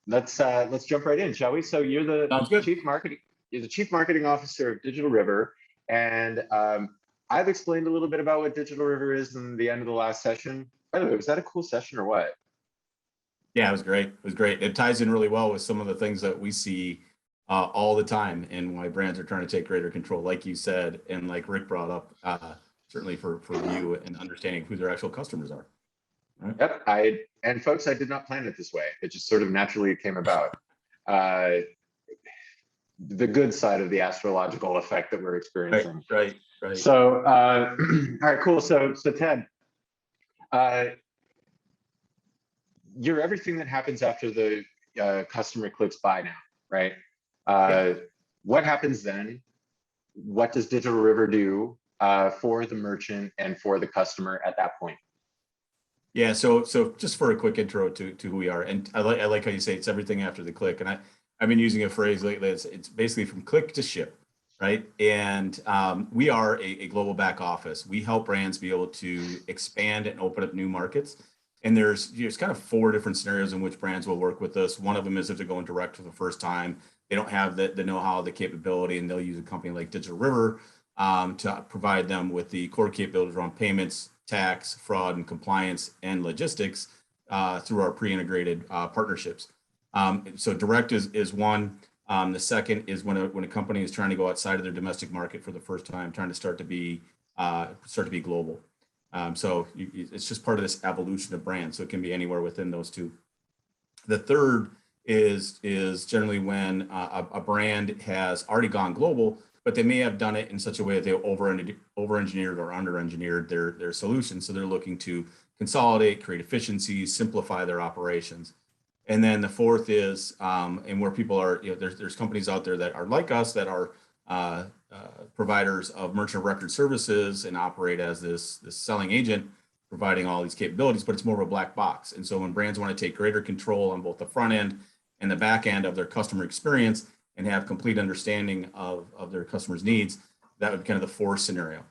let's jump right in, shall we? So you're the Sounds good. chief marketing officer of Digital River, and I've explained a little bit about what Digital River is in the end of the last session. By the way, was that a cool session or what? Yeah, it was great. It was great. It ties in really well with some of the things that we see all the time and why brands are trying to take greater control, like you said, and like Rick brought up, certainly for you and understanding who their actual customers are. Right? Yep, and folks, I did not plan it this way. It just sort of naturally came about. The good side of the astrological effect that we're experiencing. Right. So, all right, cool. So Ted, you're everything that happens after the customer clicks buy now, right? What happens then? What does Digital River do for the merchant and for the customer at that point? Yeah, so just for a quick intro to who we are, and I like how you say it's everything after the click, and I've been using a phrase lately. It's basically from click to ship, right? And we are a global back office. We help brands be able to expand and open up new markets. And there's kind of 4 different scenarios in which brands will work with us. One of them is if they're going direct for the first time, they don't have the know-how, the capability, and they'll use a company like Digital River to provide them with the core capabilities around payments, tax, fraud, and compliance, and logistics through our pre-integrated partnerships. So direct is one. The second is when a company is trying to go outside of their domestic market for the first time, trying to start to be global. So it's just part of this evolution of brands. So it can be anywhere within those 2. The third is generally when a brand has already gone global, but they may have done it in such a way that they over-engineered or under-engineered their solution. So they're looking to consolidate, create efficiencies, simplify their operations. And then the fourth is, and where people are, there's companies out there that are like us that are providers of merchant record services and operate as this selling agent, providing all these capabilities, but it's more of a black box. And so when brands want to take greater control on both the front end and the back end of their customer experience and have complete understanding of their customers' needs, that would be kind of the 4th scenario.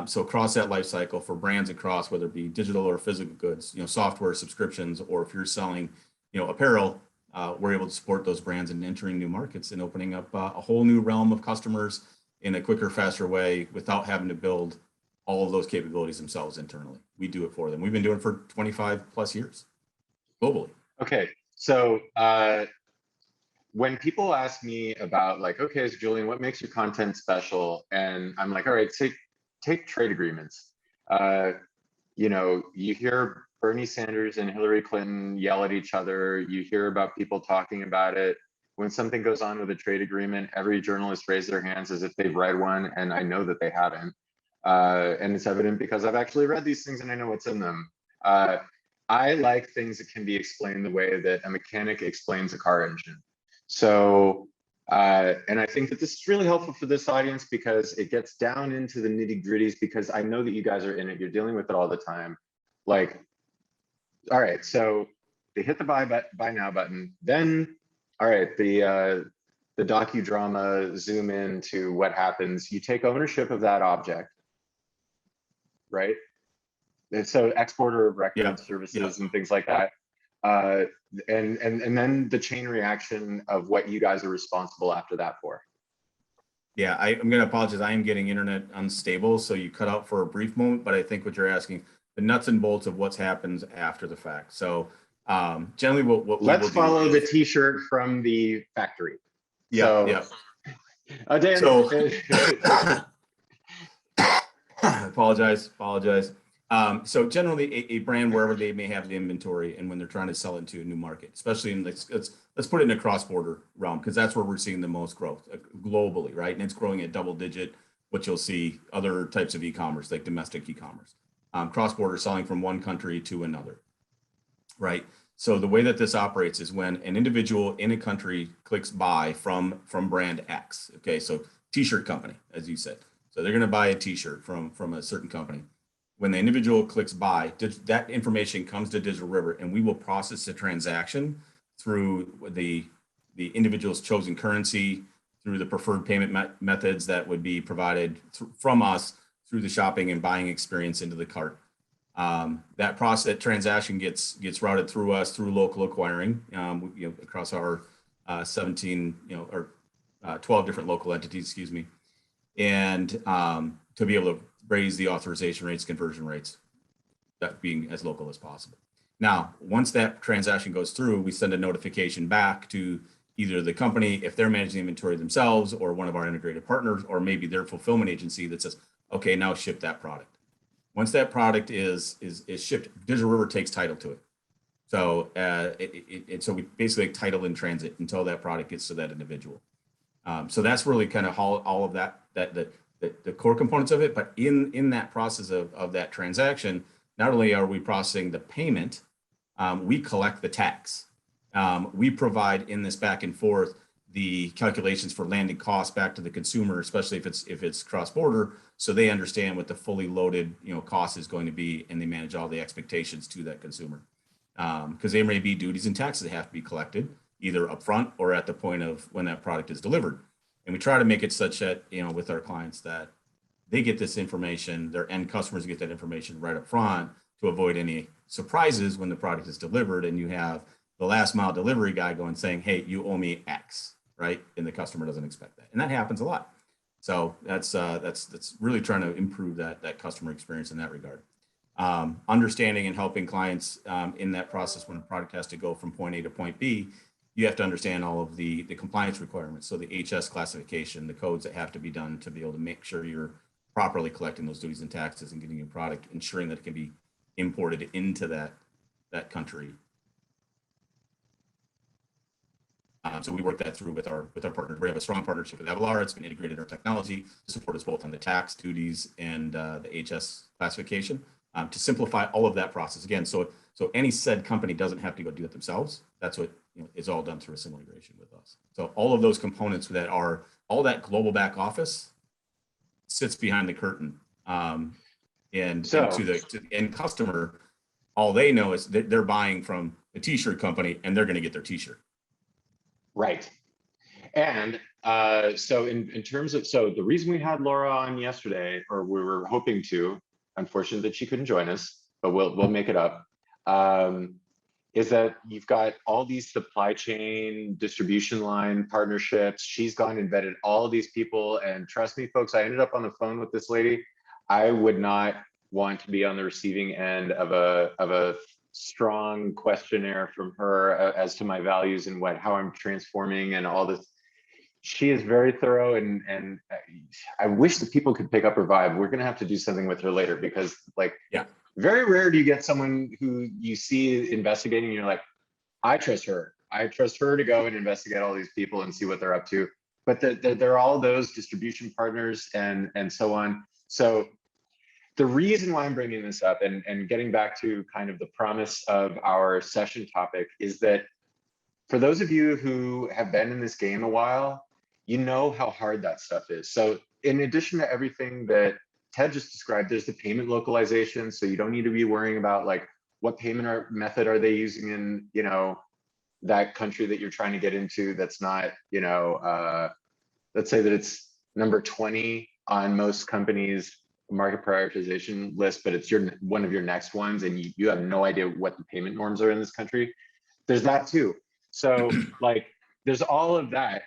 So across that life cycle for brands across, whether it be digital or physical goods, software subscriptions, or if you're selling, apparel, we're able to support those brands in entering new markets and opening up a whole new realm of customers in a quicker, faster way without having to build all of those capabilities themselves internally. We do it for them. We've been doing it for 25 plus years globally. Okay, so when people ask me about like, okay, so Julian, what makes your content special? And I'm like, all right, take trade agreements. You hear Bernie Sanders and Hillary Clinton yell at each other. You hear about people talking about it. When something goes on with a trade agreement, every journalist raises their hands as if they've read one, and I know that they haven't. And it's evident because I've actually read these things and I know what's in them. I like things that can be explained the way that a mechanic explains a car engine. So, and I think that this is really helpful for this audience because it gets down into the nitty-gritties, because I know that you guys are in it, you're dealing with it all the time. Like, all right, so they hit the buy now button, then, all right, the docudrama zoom in to what happens. You take ownership of that object, right? And so exporter of record services and things like that. And then the chain reaction of what you guys are responsible after that for. Yeah, I'm going to apologize. I am getting internet unstable, so you cut out for a brief moment, but I think what you're asking, the nuts and bolts of what happens after the fact. So generally what let's follow the t-shirt from the factory. Dan, apologize. So generally a brand, wherever they may have the inventory and when they're trying to sell into a new market, especially in let's put it in a cross-border realm, because that's where we're seeing the most growth globally, right? And it's growing at double digit, which you'll see other types of e-commerce, like domestic e-commerce, cross-border selling from one country to another, right? So the way that this operates is when an individual in a country clicks buy from brand X, okay? So t-shirt company, as you said. So they're going to buy a t-shirt from a certain company. When the individual clicks buy, that information comes to Digital River, and we will process the transaction through the individual's chosen currency, through the preferred payment methods that would be provided from us through the shopping and buying experience into the cart. That process, that transaction gets routed through us through local acquiring, across our 17, or 12 different local entities, excuse me, and to be able to raise the authorization rates, conversion rates, that being as local as possible. Now, once that transaction goes through, we send a notification back to either the company, if they're managing the inventory themselves, or one of our integrated partners, or maybe their fulfillment agency that says, okay, now ship that product. Once that product is shipped, Digital River takes title to it. So so we basically title in transit until that product gets to that individual. So that's really kind of all of the core components of it. But in that process of that transaction, not only are we processing the payment, we collect the tax. We provide in this back and forth the calculations for landing costs back to the consumer, especially if it's cross-border, so they understand what the fully loaded cost is going to be, and they manage all the expectations to that consumer. Because there may be duties and taxes that have to be collected either upfront or at the point of when that product is delivered. And we try to make it such that with our clients that they get this information, their end customers get that information right up front to avoid any surprises when the product is delivered and you have the last mile delivery guy going saying, hey, you owe me X, right? And the customer doesn't expect that. And that happens a lot. So that's really trying to improve that customer experience in that regard. Understanding and helping clients in that process when a product has to go from point A to point B, you have to understand all of the compliance requirements. So the HS classification, the codes that have to be done to be able to make sure you're properly collecting those duties and taxes and getting your product, ensuring that it can be imported into that country. So we work that through with our partners. We have a strong partnership with Avalara. It's been integrated in our technology to support us both on the tax, duties, and the HS classification to simplify all of that process. Again, so any said company doesn't have to go do it themselves. That's what is all done through a single integration with us. So all of those components that are all that global back office sits behind the curtain, and to the end customer, all they know is that they're buying from a t-shirt company and they're going to get their t-shirt. Right. And so in terms of, so the reason we had Laura on yesterday, or we were hoping to, unfortunately that she couldn't join us, but we'll make it up, is that you've got all these supply chain distribution line partnerships. She's gone and vetted all of these people, and trust me, folks, I ended up on the phone with this lady. I would not want to be on the receiving end of a strong questionnaire from her as to my values and how I'm transforming and all this. She is very thorough, and I wish that people could pick up her vibe. We're gonna have to do something with her later, because very rare do you get someone who you see investigating and you're like, I trust her. I trust her to go and investigate all these people and see what they're up to. But they're all those distribution partners and so on. So the reason why I'm bringing this up and getting back to kind of the promise of our session topic is that for those of you who have been in this game a while, you know how hard that stuff is. So in addition to everything that Ted just described, there's the payment localization. So you don't need to be worrying about like what payment method are they using in, that country that you're trying to get into. That's not, let's say that it's number 20 on most companies' market prioritization list, but it's one of your next ones, and you have no idea what the payment norms are in this country. There's that too. So like, there's all of that.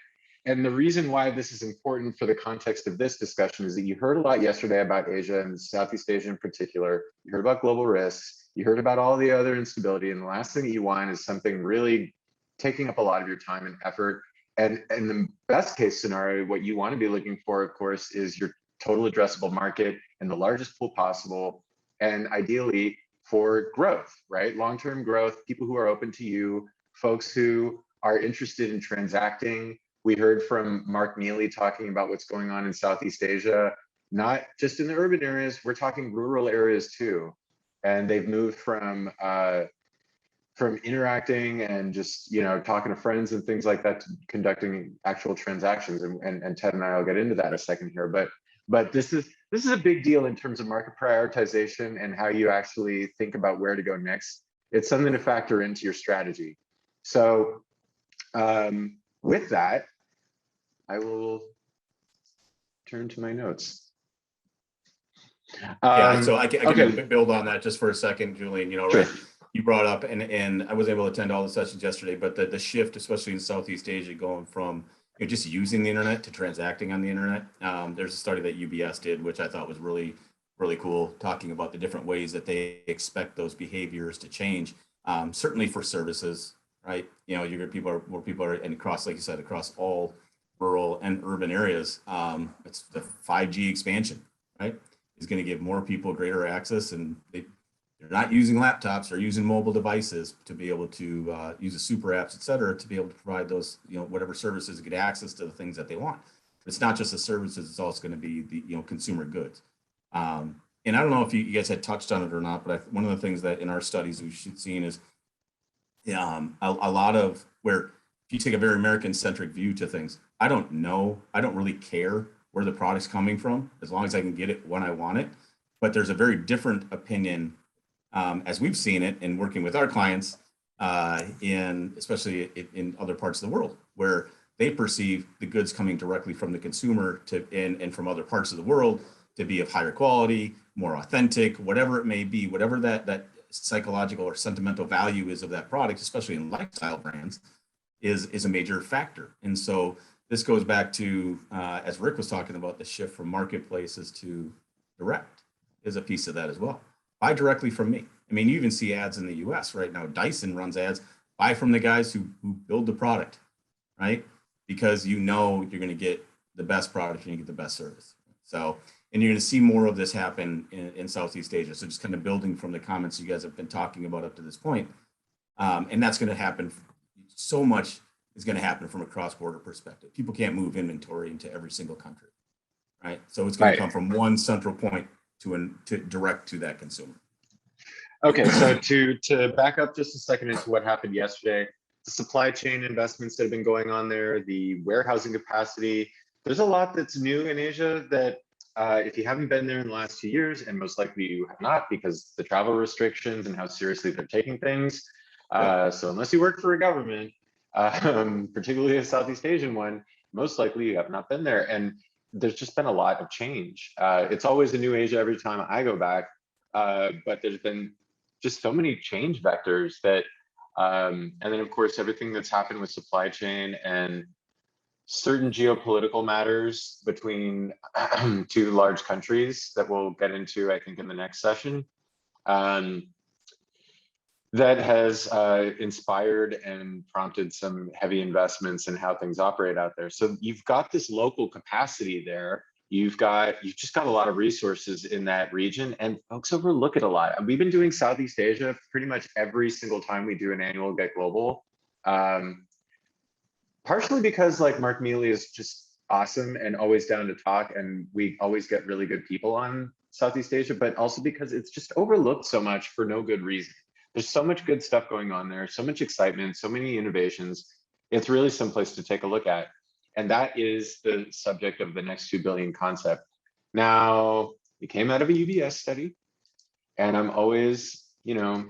And the reason why this is important for the context of this discussion is that you heard a lot yesterday about Asia and Southeast Asia in particular. You heard about global risks. You heard about all the other instability. And the last thing that you want is something really taking up a lot of your time and effort. And in the best case scenario, what you want to be looking for, of course, is your total addressable market and the largest pool possible. And ideally for growth, right? Long-term growth, people who are open to you, folks who are interested in transacting. We heard from Mark Neely talking about what's going on in Southeast Asia, not just in the urban areas, we're talking rural areas too. And they've moved from interacting and just, talking to friends and things like that to conducting actual transactions. And Ted and I will get into that in a second here. But this is a big deal in terms of market prioritization and how you actually think about where to go next. It's something to factor into your strategy. So with that, I will turn to my notes. Yeah, so I can Okay, build on that just for a second, Julian. You know, sure. right? You brought up, and I was able to attend all the sessions yesterday, but the shift, especially in Southeast Asia, going from just using the internet to transacting on the internet. There's a study that UBS did, which I thought was really cool, talking about the different ways that they expect those behaviors to change. Certainly for services, right? You know, you get people are, and across, like you said, across all rural and urban areas. It's the 5G expansion, right? Is going to give more people greater access, and they're not using laptops, they're using mobile devices to be able to use the super apps, et cetera, to be able to provide those, whatever services, get access to the things that they want. It's not just the services, it's also going to be the, consumer goods. And I don't know if you guys had touched on it or not, but one of the things that in our studies we've seen is a lot of where, if you take a very American centric view to things, I don't really care where the product's coming from, as long as I can get it when I want it. But there's a very different opinion, as we've seen it in working with our clients, especially in other parts of the world, where they perceive the goods coming directly from the consumer and from other parts of the world to be of higher quality, more authentic, whatever it may be, whatever that psychological or sentimental value is of that product, especially in lifestyle brands, is a major factor. And so this goes back to, as Rick was talking about, the shift from marketplaces to direct is a piece of that as well. Buy directly from me. I mean, you even see ads in the US right now. Dyson runs ads, buy from the guys who build the product, right? Because you're going to get the best product and you get the best service. So, and you're going to see more of this happen in Southeast Asia. So just kind of building from the comments you guys have been talking about up to this point. And that's going to happen. So much is going to happen from a cross-border perspective. People can't move inventory into every single country, right? So it's going to come from one central point to direct to that consumer. Okay, so to back up just a second into what happened yesterday, the supply chain investments that have been going on there, the warehousing capacity, there's a lot that's new in Asia that if you haven't been there in the last 2 years, and most likely you have not because the travel restrictions and how seriously they're taking things. So unless you work for a government, particularly a Southeast Asian one, most likely you have not been there. And there's just been a lot of change. It's always a new Asia every time I go back, but there's been just so many change vectors that, and then of course, everything that's happened with supply chain and certain geopolitical matters between two large countries that we'll get into, I think, in the next session. That has inspired and prompted some heavy investments in how things operate out there. So you've got this local capacity there. You've just got a lot of resources in that region, and folks overlook it a lot. We've been doing Southeast Asia pretty much every single time we do an annual GetGlobal. Partially because like Mark Mealy is just awesome and always down to talk, and we always get really good people on Southeast Asia, but also because it's just overlooked so much for no good reason. There's so much good stuff going on there, so much excitement, so many innovations. It's really some place to take a look at. And that is the subject of the next 2 billion concept. Now, it came out of a UBS study, and I'm always, a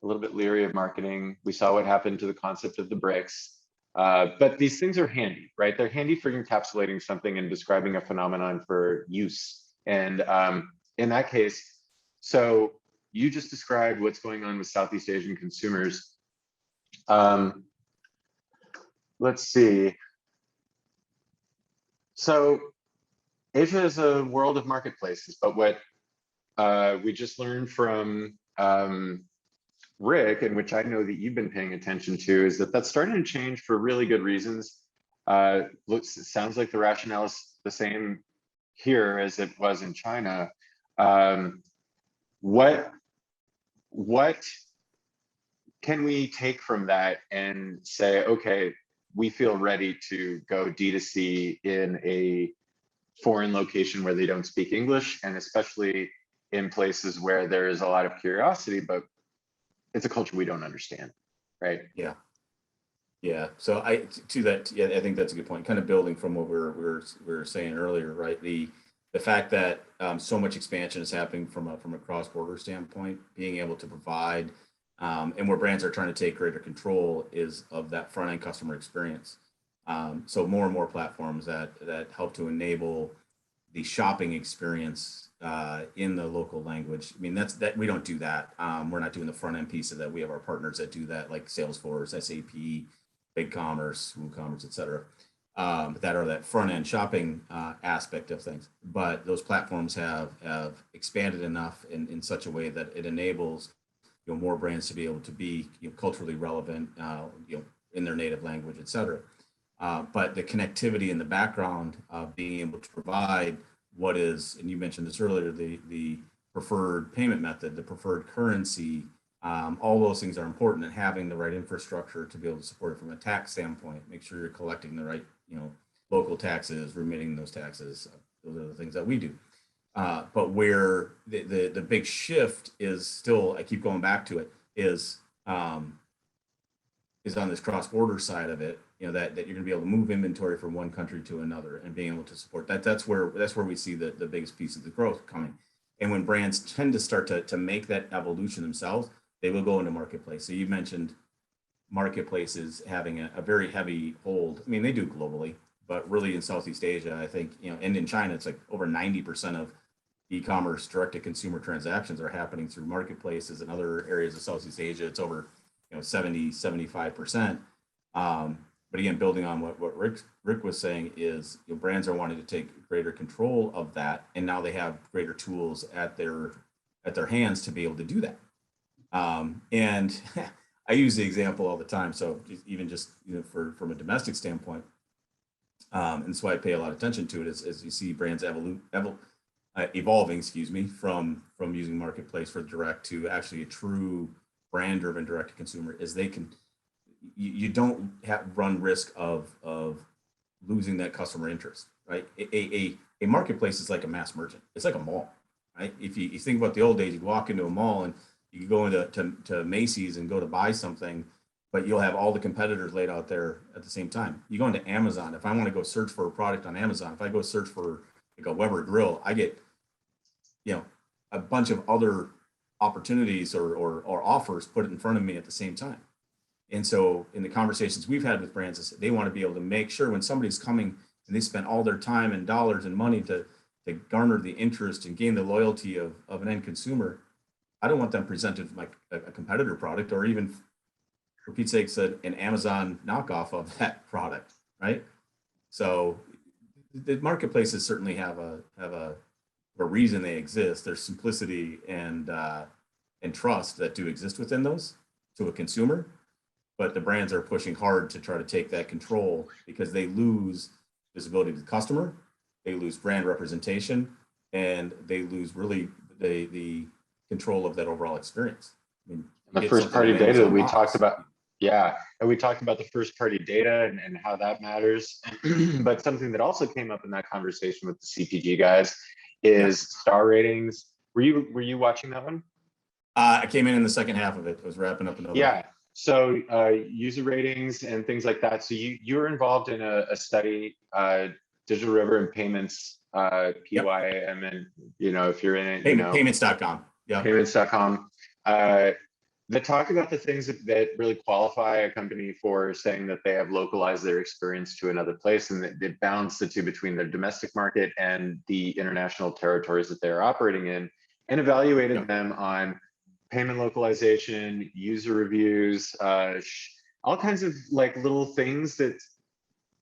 little bit leery of marketing. We saw what happened to the concept of the bricks. But these things are handy, right? They're handy for encapsulating something and describing a phenomenon for use. And in that case, so you just described what's going on with Southeast Asian consumers. Let's see. So Asia is a world of marketplaces, but what we just learned from Rick, and which I know that you've been paying attention to, is that that's starting to change for really good reasons. It sounds like the rationale is the same here as it was in China. What can we take from that and say, okay, we feel ready to go D2C in a foreign location where they don't speak English, and especially in places where there is a lot of curiosity, but it's a culture we don't understand, right? Yeah. So I think that's a good point. Kind of building from what we were saying earlier, right? The fact that so much expansion is happening from a cross-border standpoint, being able to provide, and where brands are trying to take greater control is of that front-end customer experience. So more and more platforms that help to enable the shopping experience in the local language. I mean, that we don't do that. We're not doing the front end piece of that. We have our partners that do that, like Salesforce, SAP, BigCommerce, WooCommerce, et cetera, that are that front end shopping aspect of things. But those platforms have expanded enough in such a way that it enables more brands to be able to be culturally relevant, in their native language, et cetera. But the connectivity in the background of being able to provide what is, and you mentioned this earlier, the preferred payment method, the preferred currency, all those things are important, and having the right infrastructure to be able to support it from a tax standpoint, make sure you're collecting the right, local taxes, remitting those taxes. Those are the things that we do. But where the big shift is still, I keep going back to it, is on this cross-border side of it, that you're going to be able to move inventory from one country to another and being able to support that. That's where we see the biggest piece of the growth coming. And when brands tend to start to make that evolution themselves, they will go into marketplace. So you mentioned marketplaces having a very heavy hold. I mean, they do globally, but really in Southeast Asia, I think, and in China, it's like over 90% of e-commerce direct-to-consumer transactions are happening through marketplaces. In other areas of Southeast Asia, it's over 70-75%. But again, building on what Rick was saying is, brands are wanting to take greater control of that, and now they have greater tools at their hands to be able to do that. And I use the example all the time. So even just from a domestic standpoint, and that's why I pay a lot of attention to it, as you see brands evolving, from using marketplace for direct to actually a true brand-driven direct-to-consumer, is they can. You don't run risk of losing that customer interest, right? A marketplace is like a mass merchant. It's like a mall, right? If you think about the old days, you walk into a mall and you can go into Macy's and go to buy something, but you'll have all the competitors laid out there at the same time. You go into Amazon. If I want to go search for a product on Amazon, if I go search for like a Weber grill, I get a bunch of other opportunities or offers put in front of me at the same time. And so in the conversations we've had with brands, is they want to be able to make sure when somebody's coming and they spend all their time and dollars and money to garner the interest and gain the loyalty of an end consumer, I don't want them presented like a competitor product, or even, for Pete's sake, an Amazon knockoff of that product, right? So the marketplaces certainly have a reason they exist. There's simplicity and trust that do exist within those to a consumer. But the brands are pushing hard to try to take that control, because they lose visibility to the customer, they lose brand representation, and they lose really the control of that overall experience. I mean, the first party data that we talked about. Yeah, and we talked about the first party data and how that matters. But something that also came up in that conversation with the CPG guys is star ratings. Were you watching that one? I came in the second half of it. I was wrapping up another. Yeah. So user ratings and things like that. So you were involved in a study, Digital River and Payments, PYM, if you're in it, Payments.com. Yeah. Payments.com. That talk about the things that really qualify a company for saying that they have localized their experience to another place, and that they balance the two between their domestic market and the international territories that they're operating in, and evaluated them on payment localization, user reviews, all kinds of like little things that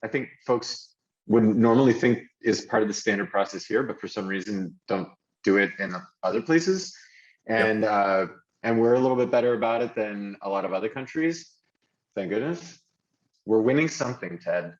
I think folks wouldn't normally think is part of the standard process here, but for some reason don't do it in other places. And and we're a little bit better about it than a lot of other countries. Thank goodness. We're winning something, Ted.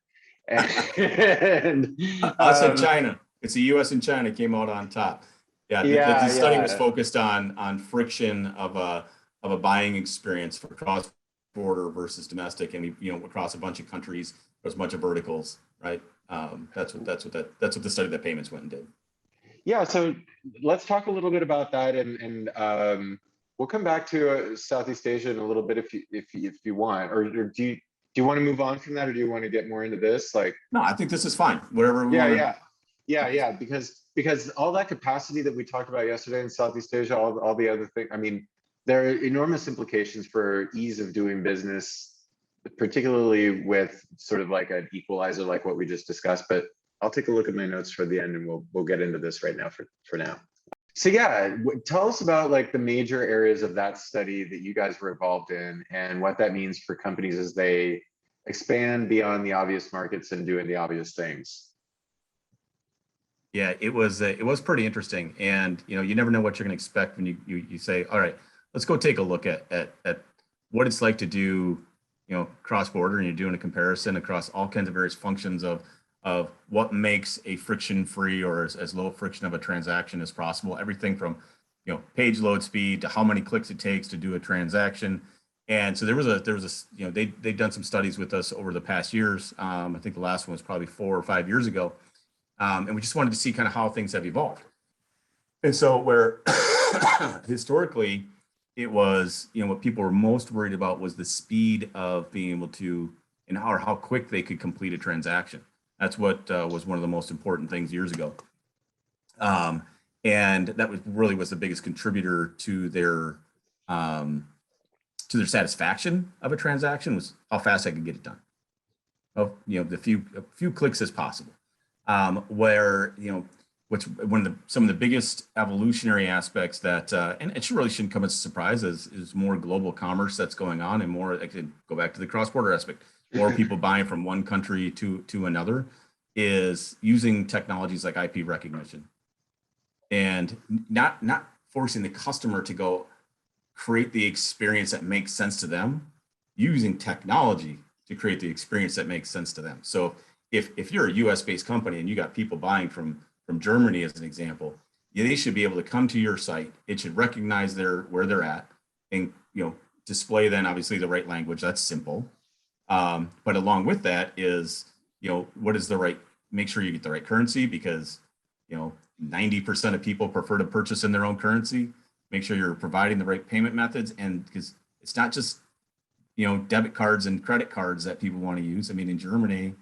And us and China. It's the US and China came out on top. The study was focused on friction of a buying experience for cross-border versus domestic, and across a bunch of countries, across a bunch of verticals, right? That's what the study that Payments went and did. Yeah, so let's talk a little bit about that, and we'll come back to Southeast Asia in a little bit if you want, or do you want to move on from that, or do you want to get more into this? No, I think this is fine. Whatever. Yeah, because all that capacity that we talked about yesterday in Southeast Asia, all the other things, I mean, there are enormous implications for ease of doing business, particularly with sort of like an equalizer like what we just discussed. But I'll take a look at my notes for the end, and we'll get into this right now for now. So yeah, tell us about like the major areas of that study that you guys were involved in and what that means for companies as they expand beyond the obvious markets and doing the obvious things. Yeah, it was pretty interesting, and you never know what you're going to expect when you say, all right, let's go take a look at what it's like to do cross border, and you're doing a comparison across all kinds of various functions of what makes a friction free or as low friction of a transaction as possible. Everything from page load speed to how many clicks it takes to do a transaction. And so they've done some studies with us over the past years. I think the last one was probably 4 or 5 years ago, and we just wanted to see kind of how things have evolved. And so where historically it was, what people were most worried about was the speed of being able to, and how quick they could complete a transaction. That's what was one of the most important things years ago. And that was the biggest contributor to their satisfaction of a transaction, was how fast I could get it done. A few clicks as possible. Where some of the biggest evolutionary aspects that, and it really shouldn't come as a surprise, is more global commerce that's going on, and more, I could go back to the cross-border aspect, more people buying from one country to another, is using technologies like IP recognition, and not forcing the customer to go create the experience that makes sense to them, using technology to create the experience that makes sense to them. So if you're a US based company and you got people buying from Germany as an example, they should be able to come to your site. It should recognize where they're at, and display then obviously the right language. That's simple. But along with that is, what is the right, make sure you get the right currency, because 90% of people prefer to purchase in their own currency. Make sure you're providing the right payment methods, and because it's not just debit cards and credit cards that people want to use. I mean, in Germany,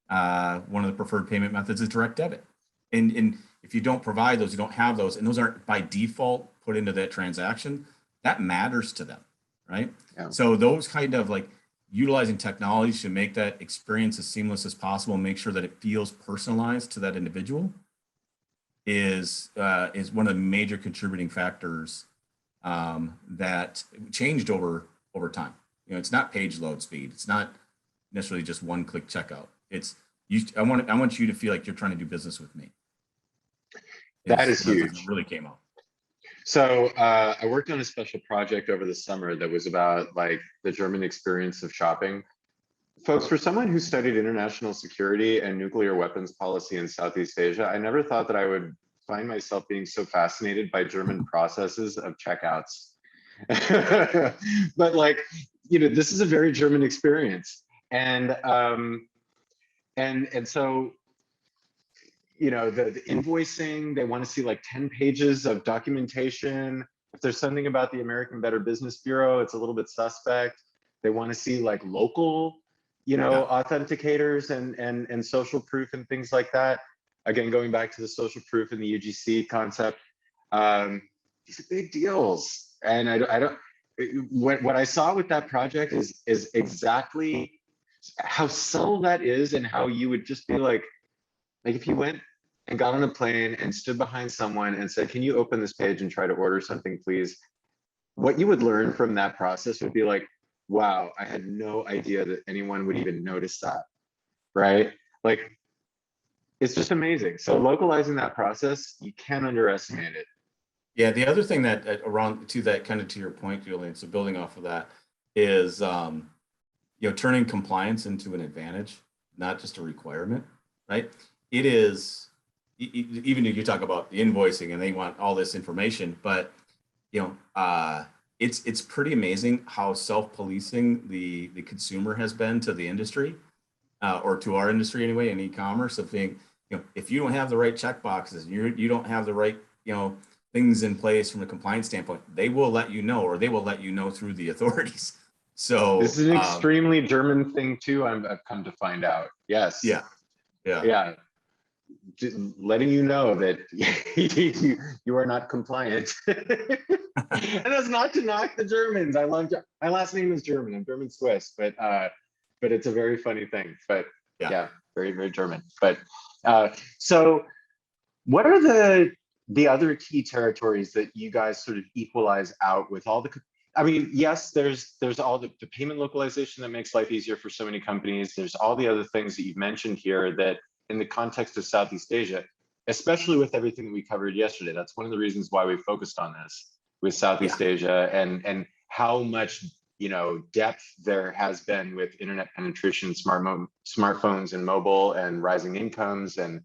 one of the preferred payment methods is direct debit. And if you don't provide those, you don't have those, and those aren't by default put into that transaction, that matters to them, right? Yeah. So those kind of like utilizing technology to make that experience as seamless as possible, and make sure that it feels personalized to that individual, is one of the major contributing factors that changed over time. It's not page load speed. It's not necessarily just one-click checkout. It's I want you to feel like you're trying to do business with me. That is huge. It really came out. So I worked on a special project over the summer that was about like the German experience of shopping. Folks, for someone who studied international security and nuclear weapons policy in Southeast Asia, I never thought that I would find myself being so fascinated by German processes of checkouts. But like, this is a very German experience. And so, the invoicing, they want to see like 10 pages of documentation. If there's something about the American Better Business Bureau, it's a little bit suspect. They want to see like local, authenticators and social proof and things like that. Again, going back to the social proof and the UGC concept, these are big deals. And I don't, what I saw with that project is exactly how subtle that is, and how you would just be like if you went and got on a plane and stood behind someone and said, can you open this page and try to order something, please? What you would learn from that process would be like, wow, I had no idea that anyone would even notice that, right? Like, it's just amazing. So localizing that process, you can't underestimate it. Yeah, the other thing that around to that, kind of to your point, Julian, so building off of that, is turning compliance into an advantage, not just a requirement, right? It is, even if you talk about the invoicing and they want all this information, but it's pretty amazing how self-policing the consumer has been to the industry, or to our industry anyway, in e-commerce, of being, if you don't have the right checkboxes, you don't have the right things in place from a compliance standpoint, they will let you know, or they will let you know through the authorities. So this is an extremely German thing too. I've come to find out. Yes. Yeah. Letting you know that you are not compliant. And that's not to knock the Germans. I love, my last name is German. I'm German Swiss, but it's a very funny thing. But yeah very, very German. But so what are the the other key territories that you guys sort of equalize out with all the, I mean, yes, there's all the payment localization that makes life easier for so many companies. There's all the other things that you've mentioned here that in the context of Southeast Asia, especially with everything that we covered yesterday, that's one of the reasons why we focused on this with Southeast Asia and how much, you know, depth there has been with internet penetration, smartphones and mobile and rising incomes, and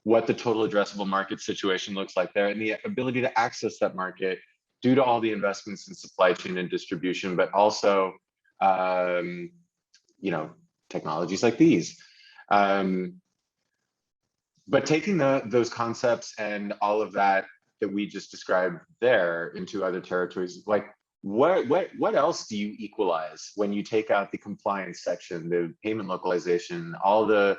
what the total addressable market situation looks like there and the ability to access that market due to all the investments in supply chain and distribution, but also, you know, technologies like these. But taking those concepts and all of that we just described there into other territories, like what else do you equalize when you take out the compliance section, the payment localization, all the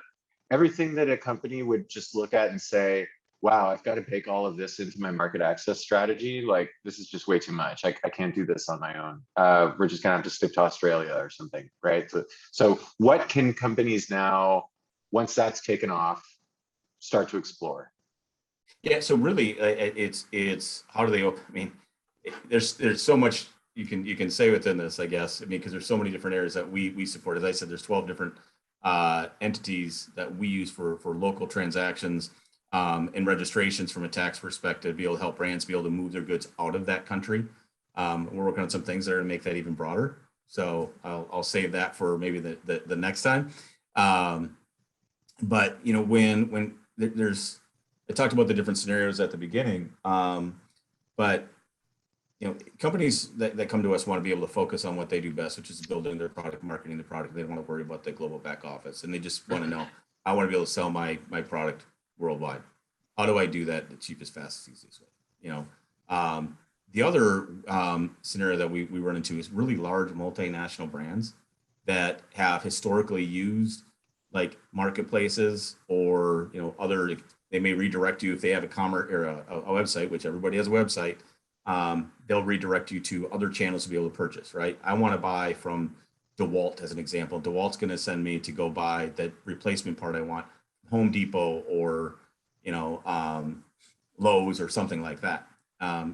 everything that a company would just look at and say, wow, I've got to bake all of this into my market access strategy. Like, this is just way too much. I can't do this on my own. We're just gonna have to stick to Australia or something, right? So what can companies now, once that's taken off, start to explore? Yeah, so really, it's how do they? I mean, there's so much you can say within this, I guess. I mean, because there's so many different areas that we support. As I said, there's 12 different entities that we use for local transactions and registrations from a tax perspective, be able to help brands be able to move their goods out of that country. We're working on some things there to make that even broader. So I'll save that for maybe the next time. But you know, when there's, I talked about the different scenarios at the beginning, but you know, companies that come to us want to be able to focus on what they do best, which is building their product, marketing the product. They don't want to worry about the global back office, and they just want to know, I want to be able to sell my product worldwide. How do I do that the cheapest, fastest, easiest way? You know, the other scenario that we run into is really large multinational brands that have historically used like marketplaces or, you know, other, they may redirect you if they have a commerce or a website, which everybody has a website. They'll redirect you to other channels to be able to purchase, right? I want to buy from DeWalt as an example. DeWalt's going to send me to go buy that replacement part I want, Home Depot or, you know, Lowe's or something like that.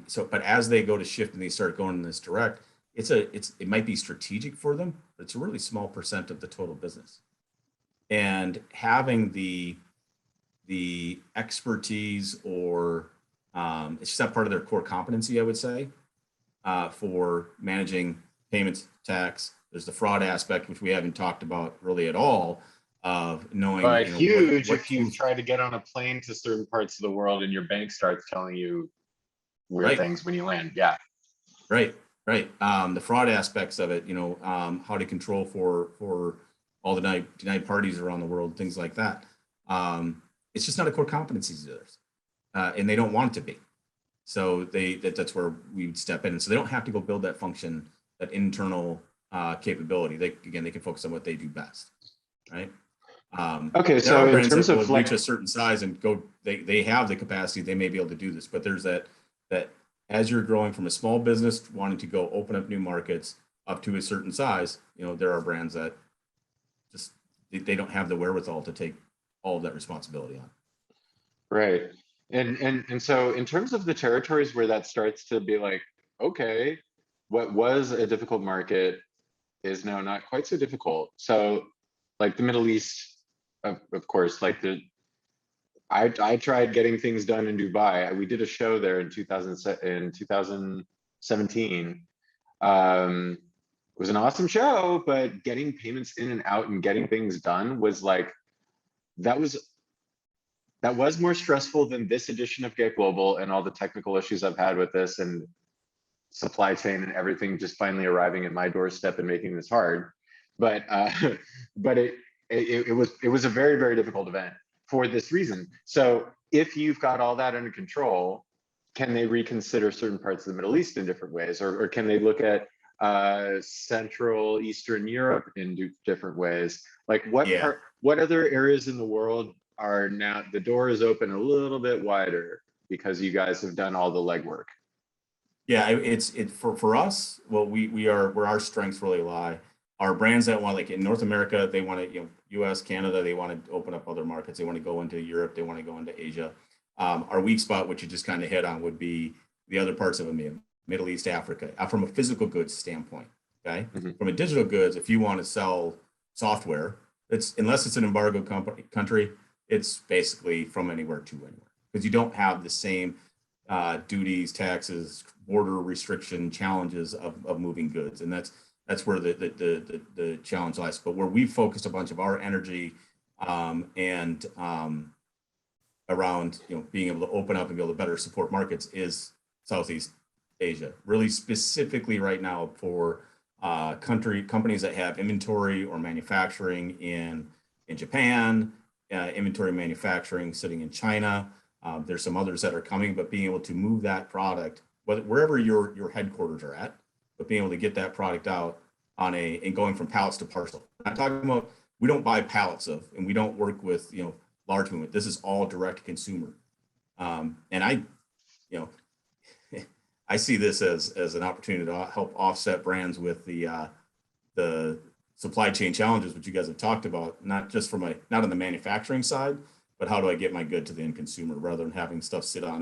So, but as they go to shift and they start going in this direct, it might be strategic for them, but it's a really small percent of the total business. And having the expertise or it's just not part of their core competency, I would say, for managing payments, tax. There's the fraud aspect, which we haven't talked about really at all, of knowing. But you know, huge what if you try to get on a plane to certain parts of the world and your bank starts telling you weird things when you land. Yeah. Right. The fraud aspects of it, you know, how to control for all the denied parties around the world, things like that. It's just not a core competency of theirs, and they don't want it to be. So that's where we would step in. And so they don't have to go build that function, that internal capability. They can focus on what they do best, right? Okay, so in terms of reach a certain size and go, they have the capacity, they may be able to do this, but there's that as you're growing from a small business wanting to go open up new markets up to a certain size, you know, there are brands that just they don't have the wherewithal to take all of that responsibility on. Right. And so in terms of the territories where that starts to be like, okay, what was a difficult market is now not quite so difficult. So like the Middle East, of course, like I tried getting things done in Dubai. We did a show there in 2017. It was an awesome show, but getting payments in and out and getting things done was like, that was more stressful than this edition of GetGlobal and all the technical issues I've had with this and supply chain and everything just finally arriving at my doorstep and making this hard. But it was a very, very difficult event for this reason. So if you've got all that under control, can they reconsider certain parts of the Middle East in different ways, or can they look at Central Eastern Europe in different ways? Like what other areas in the world are now, the door is open a little bit wider because you guys have done all the legwork? Yeah, it's for us. Well, where our strengths really lie are brands that want, like in North America, they want to, you know, U.S., Canada, they want to open up other markets. They want to go into Europe. They want to go into Asia. Our weak spot, which you just kind of hit on, would be the other parts of EMEA, Middle East, Africa, from a physical goods standpoint. Okay, Mhm. from a digital goods, if you want to sell software, it's unless it's an embargo country, it's basically from anywhere to anywhere because you don't have the same duties, taxes, border restriction challenges of moving goods, and that's where the challenge lies. But where we've focused a bunch of our energy and around being able to open up and be able to better support markets is Southeast Asia, really specifically right now for companies that have inventory or manufacturing in Japan, inventory manufacturing sitting in China. There's some others that are coming, but being able to move that product, wherever your headquarters are at, but being able to get that product out and going from pallets to parcel. I'm talking about, we don't buy pallets of, and we don't work with large movement. This is all direct to consumer, and I see this as an opportunity to help offset brands with the supply chain challenges, which you guys have talked about, not just not on the manufacturing side, but how do I get my good to the end consumer rather than having stuff sit on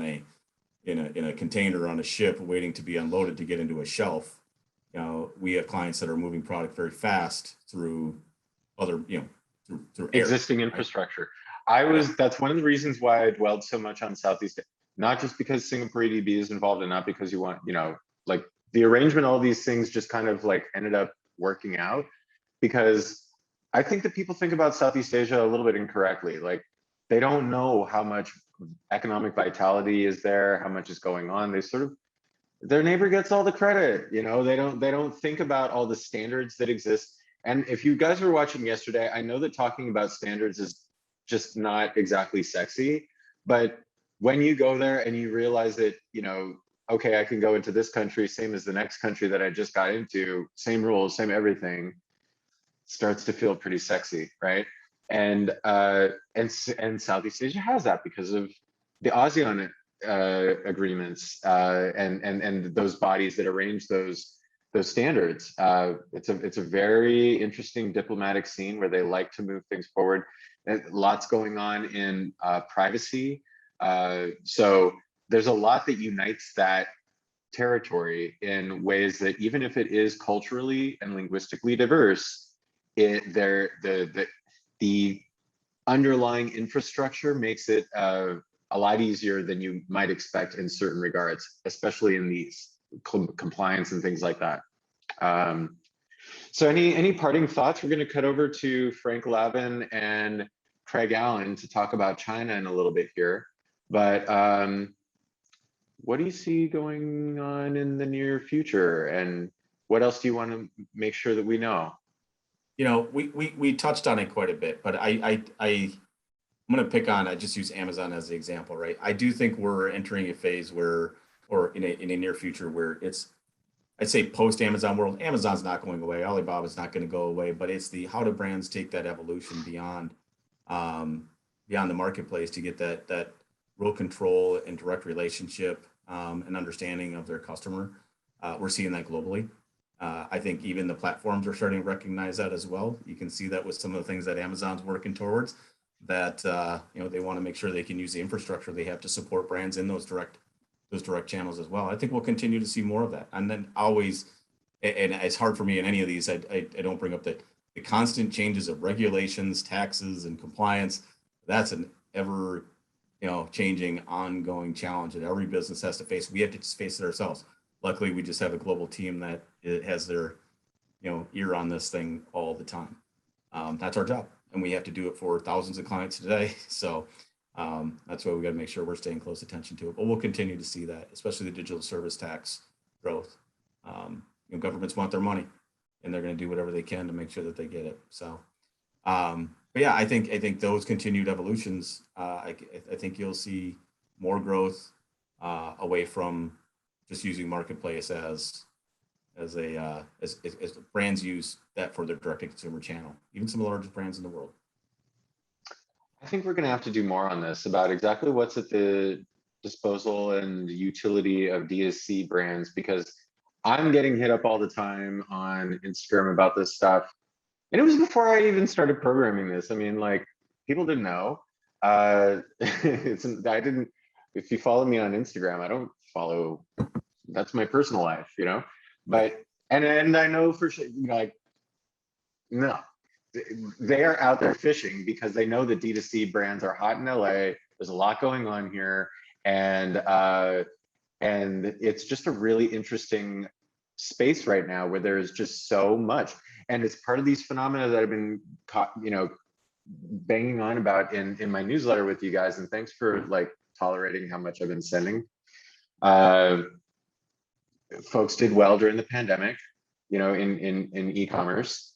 in a container on a ship waiting to be unloaded to get into a shelf. We have clients that are moving product very fast through other, through air, Existing right? infrastructure. Yeah. That's one of the reasons why I dwelled so much on Southeast, not just because Singapore EDB is involved and not because you want, like the arrangement, all these things just kind of like ended up working out because I think that people think about Southeast Asia a little bit incorrectly. Like they don't know how much economic vitality is there, how much is going on. They sort of, their neighbor gets all the credit, they don't think about all the standards that exist. And if you guys were watching yesterday, I know that talking about standards is just not exactly sexy, but when you go there and you realize that, okay, I can go into this country, same as the next country that I just got into, same rules, same everything, starts to feel pretty sexy, right? And Southeast Asia has that because of the ASEAN agreements and those bodies that arrange those standards. It's a very interesting diplomatic scene where they like to move things forward. And lots going on in privacy. So there's a lot that unites that territory in ways that even if it is culturally and linguistically diverse, the underlying infrastructure makes it a lot easier than you might expect in certain regards, especially in these compliance and things like that. So any parting thoughts? We're going to cut over to Frank Lavin and Craig Allen to talk about China in a little bit here. But what do you see going on in the near future? And what else do you want to make sure that we know? We touched on it quite a bit, but I'm going to pick on, I just use Amazon as the example, right? I do think we're entering a phase where, or in a near future where I'd say post Amazon world, Amazon's not going away. Alibaba's not going to go away, but it's how do brands take that evolution beyond the marketplace to get that real control and direct relationship and understanding of their customer. We're seeing that globally. I think even the platforms are starting to recognize that as well. You can see that with some of the things that Amazon's working towards, that they want to make sure they can use the infrastructure they have to support brands in those direct channels as well. I think we'll continue to see more of that. And then always, and it's hard for me in any of these, I don't bring up that the constant changes of regulations, taxes, and compliance. That's an ever changing, ongoing challenge that every business has to face. We have to just face it ourselves. Luckily, we just have a global team that has their ear on this thing all the time. That's our job, and we have to do it for thousands of clients today. So that's why we got to make sure we're staying close attention to it. But we'll continue to see that, especially the digital service tax growth. Governments want their money, and they're going to do whatever they can to make sure that they get it. So, but yeah, I think those continued evolutions. I think you'll see more growth away from just using marketplace as brands use that for their direct to consumer channel, even some of the largest brands in the world. I think we're going to have to do more on this about exactly what's at the disposal and the utility of DSC brands, because I'm getting hit up all the time on Instagram about this stuff. And it was before I even started programming this. I mean, like, people didn't know. I didn't if you follow me on Instagram, I don't follow, that's my personal life, you know? But, and I know for sure, you know, like, no, they are out there fishing because they know that D2C brands are hot in LA. There's a lot going on here. And it's just a really interesting space right now where there's just so much. And it's part of these phenomena that I've been caught, you know, banging on about in my newsletter with you guys. And thanks for like tolerating how much I've been sending. Folks did well during the pandemic, you know, in e-commerce.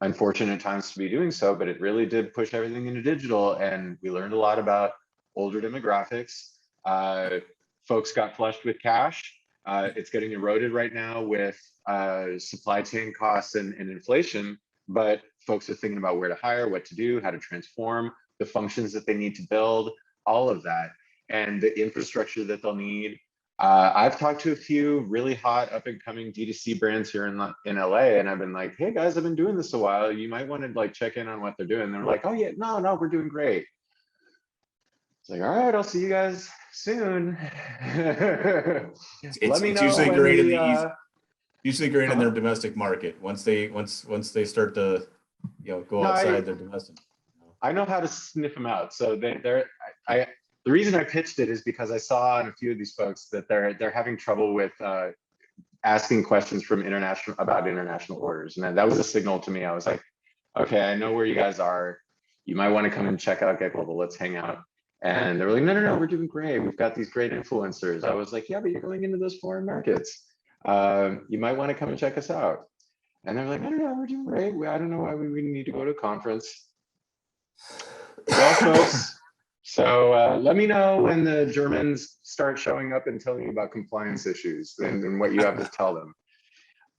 Unfortunate times to be doing so, but it really did push everything into digital, and we learned a lot about older demographics. Folks got flushed with cash. It's getting eroded right now with supply chain costs and inflation, but folks are thinking about where to hire, what to do, how to transform, the functions that they need to build, all of that, and the infrastructure that they'll need. I've talked to a few really hot up and coming D2C brands here in LA, and I've been like, hey guys, I've been doing this a while. You might want to like check in on what they're doing. They're like, oh yeah, no, we're doing great. It's like, all right, I'll see you guys soon. Let me know usually when great the, usually great in their domestic market. Once they start to, you know, go outside their domestic. I know how to sniff them out. So the reason I pitched it is because I saw in a few of these folks that they're having trouble with asking questions from international orders, and that was a signal to me. I was like, okay, I know where you guys are. You might want to come and check out GetGlobal. Let's hang out. And they were like, no, we're doing great. We've got these great influencers. I was like, yeah, but you're going into those foreign markets. You might want to come and check us out. And they're like, no, we're doing great. I don't know why we need to go to a conference. Well, folks, so let me know when the Germans start showing up and telling you about compliance issues and what you have to tell them.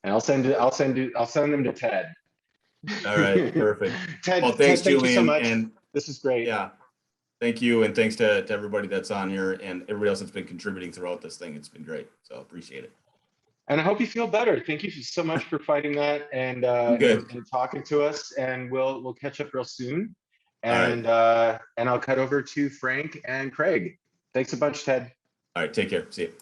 And I'll send them to Ted. All right, perfect. Ted, well, thanks, Ted, thank Julian, you so much. and this is great. Yeah, thank you, and thanks to everybody that's on here and everybody else that's been contributing throughout this thing. It's been great, so appreciate it. And I hope you feel better. Thank you so much for fighting that and talking to us. And we'll catch up real soon. And and I'll cut over to Frank and Craig. Thanks a bunch, Ted. All right, take care. See you.